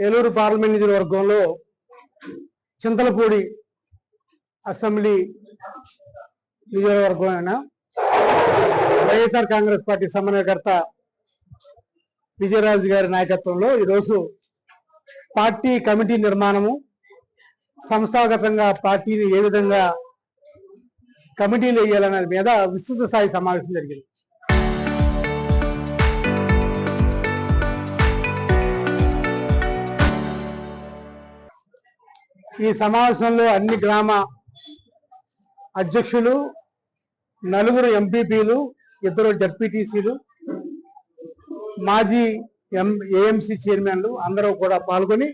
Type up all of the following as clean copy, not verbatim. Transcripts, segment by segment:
Eluru parliament నియోజకవర్గంలో Chintalapudi assembly నియోజకవర్గం YSR Congress party సమన్వయకర్త విజయరాజు గారి నాయకత్వంలో ఈరోజు పార్టీ కమిటీ నిర్మాణము, సంస్థాగతంగా పార్టీని ఏ విధంగా కమిటీలు వేయాలనే మీద విస్తృత స్థాయి సమావేశం జరిగింది. ఈ సమావేశంలో అన్ని గ్రామ అధ్యక్షులు, 4 ఎంపీపీలు, 2 జడ్పీటీసీలు, మాజీ ఏఎంసీ చైర్మన్లు అందరూ కూడా పాల్గొని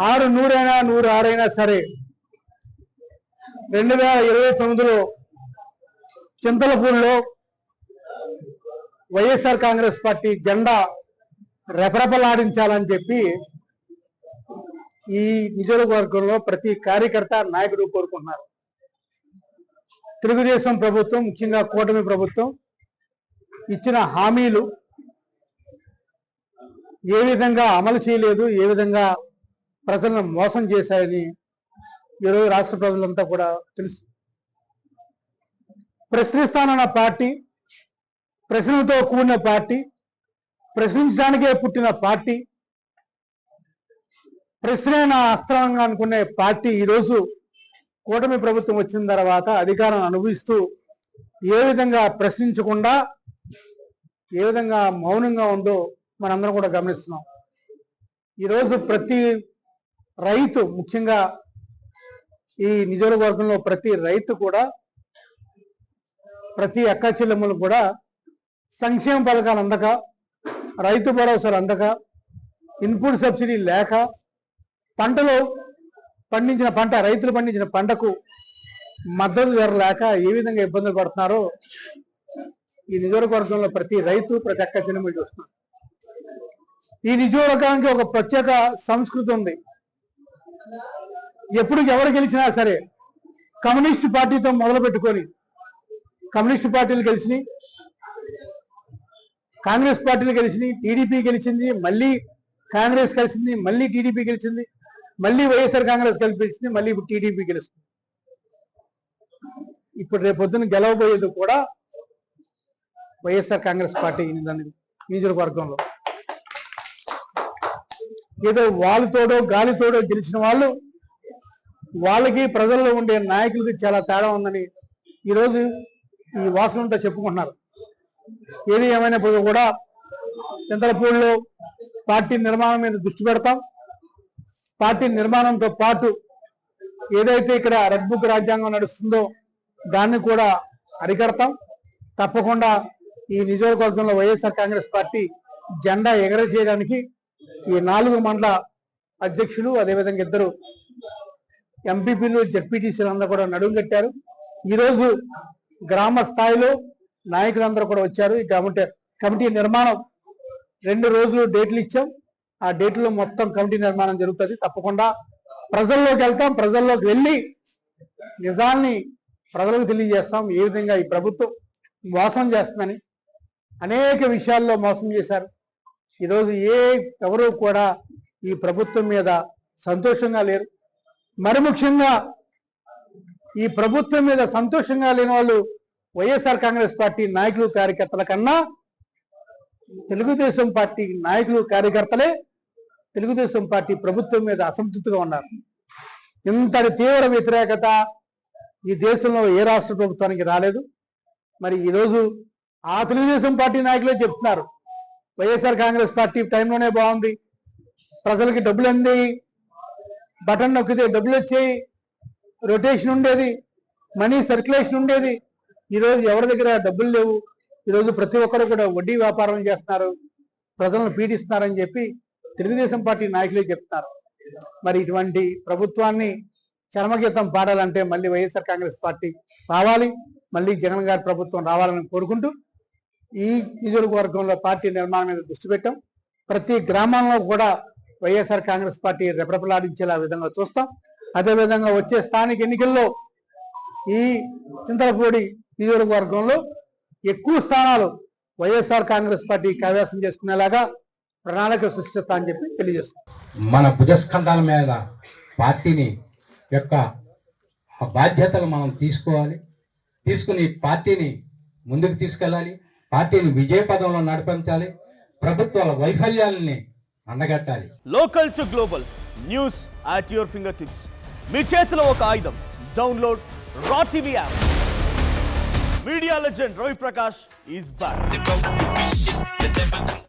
100 అయినా 106 అయినా సరే 2029లో చింతలపూడిలో వైఎస్ఆర్ కాంగ్రెస్ పార్టీ జెండా రెపరెపలాడించాలని చెప్పి ఈ నియోజకవర్గంలో ప్రతి కార్యకర్త, నాయకుడు కోరుకుంటున్నారు. తెలుగుదేశం ప్రభుత్వం, ముఖ్యంగా కూటమి ప్రభుత్వం ఇచ్చిన హామీలు ఏ విధంగా అమలు చేయలేదు, ఏ విధంగా ప్రజలను మోసం చేశాయని ఈరోజు రాష్ట్ర ప్రజలంతా కూడా తెలుసు. ప్రశ్నిస్తానన్న పార్టీ, ప్రశ్నలతో కూడిన పార్టీ, ప్రశ్నించడానికే పుట్టిన పార్టీ, ప్రశ్నే నా అస్త్రంగా అనుకునే పార్టీ ఈరోజు కూటమి ప్రభుత్వం వచ్చిన తర్వాత అధికారం అనుభవిస్తూ ఏ విధంగా ప్రశ్నించకుండా, ఏ విధంగా మౌనంగా ఉందో మనందరం కూడా గమనిస్తున్నాం. ఈరోజు ప్రతి రైతు, ముఖ్యంగా ఈ నియోజకవర్గంలో ప్రతి రైతు కూడా, ప్రతి అక్క చెల్లెమ్మలు కూడా సంక్షేమ పథకాలు అందక, రైతు భరోసాలు అందక, ఇన్పుట్ సబ్సిడీ లేక, పంటలో పండించిన పంట, రైతులు పండించిన పంటకు మద్దతు ధర లేక ఏ విధంగా ఇబ్బందులు పడుతున్నారో ఈ నియోజకవర్గంలో ప్రతి రైతు, ప్రతి అక్క చెల్లెమ్మలు చూస్తున్నారు. ఈ నియోజకవర్గానికి ఒక ప్రత్యేక సంస్కృతి ఉంది. ఎప్పుడు ఎవరు గెలిచినా సరే కమ్యూనిస్టు పార్టీతో మొదలు పెట్టుకొని, కమ్యూనిస్టు పార్టీలు గెలిచినాయి, కాంగ్రెస్ పార్టీలు గెలిచినాయి, టీడీపీ గెలిచింది, మళ్ళీ కాంగ్రెస్ కలిసింది, మళ్ళీ టీడీపీ గెలిచింది, మళ్ళీ వైఎస్ఆర్ కాంగ్రెస్ గెలిపించింది, మళ్ళీ ఇప్పుడు టీడీపీ గెలుస్తుంది. ఇప్పుడు రేపొద్దున గెలవబోయేది కూడా వైఎస్ఆర్ కాంగ్రెస్ పార్టీ నియోజకవర్గంలో. ఏదో వాళ్ళతోడో గాలితోడో గెలిచిన వాళ్ళు, వాళ్ళకి ప్రజల్లో ఉండే నాయకులకి చాలా తేడా ఉందని ఈరోజు ఈ వాసనంతా చెప్పుకుంటున్నారు. ఏది ఏమైనప్పుడు కూడా చింతలపూడిలో పార్టీ నిర్మాణం మీద దృష్టి పెడతాం. పార్టీ నిర్మాణంతో పాటు ఏదైతే ఇక్కడ రెడ్ బుక్ రాజ్యాంగం నడుస్తుందో దాన్ని కూడా అరికడతాం. తప్పకుండా ఈ నియోజకవర్గంలో వైఎస్ఆర్ కాంగ్రెస్ పార్టీ జెండా ఎగరచేయడానికి ఈ 4 మండల అధ్యక్షులు, అదేవిధంగా 2 ఎంపీపీలు, జడ్పీటీసీలు అందరూ కూడా నడుము కట్టారు. ఈరోజు గ్రామ స్థాయిలో నాయకులందరూ కూడా వచ్చారు. ఈ కమిటీ నిర్మాణం 2 రోజులు డేట్లు ఇచ్చాం. ఆ డేట్లో మొత్తం కమిటీ నిర్మాణం జరుగుతుంది. తప్పకుండా ప్రజల్లోకి వెళ్తాం. ప్రజల్లోకి వెళ్ళి నిజాన్ని ప్రజలకు తెలియజేస్తాం. ఏ విధంగా ఈ ప్రభుత్వం మోసం చేస్తుందని, అనేక విషయాల్లో మోసం చేశారు. ఈరోజు ఎవరు కూడా ఈ ప్రభుత్వం మీద సంతోషంగా లేరు. మరి ముఖ్యంగా ఈ ప్రభుత్వం మీద సంతోషంగా లేని వాళ్ళు వైఎస్ఆర్ కాంగ్రెస్ పార్టీ నాయకులు, కార్యకర్తల కన్నా తెలుగుదేశం పార్టీ నాయకులు, కార్యకర్తలే తెలుగుదేశం పార్టీ ప్రభుత్వం మీద అసంతృప్తిగా ఉన్నారు. ఇంతటి తీవ్ర వ్యతిరేకత ఈ దేశంలో ఏ రాష్ట్ర ప్రభుత్వానికి రాలేదు. మరి ఈరోజు ఆ తెలుగుదేశం పార్టీ నాయకులే చెప్తున్నారు, వైఎస్ఆర్ కాంగ్రెస్ పార్టీ టైంలోనే బాగుంది, ప్రజలకి డబ్బులు అందేయి, బటన్ నొక్కితే డబ్బులు వచ్చేయి, రొటేషన్ ఉండేది, మనీ సర్క్యులేషన్ ఉండేది. ఈరోజు ఎవరి దగ్గర డబ్బులు లేవు. ఈరోజు ప్రతి ఒక్కరు కూడా వడ్డీ వ్యాపారం చేస్తున్నారు, ప్రజలను పీడిస్తున్నారని చెప్పి తెలుగుదేశం పార్టీ నాయకులే చెప్తున్నారు. మరి ఇటువంటి ప్రభుత్వాన్ని చరమగీతం పాడాలంటే మళ్ళీ వైఎస్ఆర్ కాంగ్రెస్ పార్టీ రావాలి, మళ్ళీ జగన్ గారి ప్రభుత్వం రావాలని కోరుకుంటూ ఈ నియోజకవర్గంలో పార్టీ నిర్మాణం మీద దృష్టి పెట్టాం. ప్రతి గ్రామంలో కూడా వైఎస్ఆర్ కాంగ్రెస్ పార్టీ రెపరెపలాడించేలా విధంగా చూస్తాం. అదేవిధంగా వచ్చే స్థానిక ఎన్నికల్లో ఈ చింతలపూడి నియోజకవర్గంలో ఎక్కువ స్థానాలు వైఎస్ఆర్ కాంగ్రెస్ పార్టీ కైవసం చేసుకునేలాగా ప్రణాళిక సృష్టిస్తా అని చెప్పి తెలియజేస్తాం. మన భుజస్కంధాల మీద పార్టీని యొక్క బాధ్యతలు మనం తీసుకోవాలి, తీసుకుని పార్టీని ముందుకు తీసుకెళ్ళాలి, పార్టీని విజయపదంలో నడిపించాలి, ప్రభుత్వాల వైఫల్యాలని అండగట్టాలి. Local to global news at your finger tips. మీ చేతిలో ఒక ఆయుధం. Download Raw TV app. Media legend Ravi Prakash is back.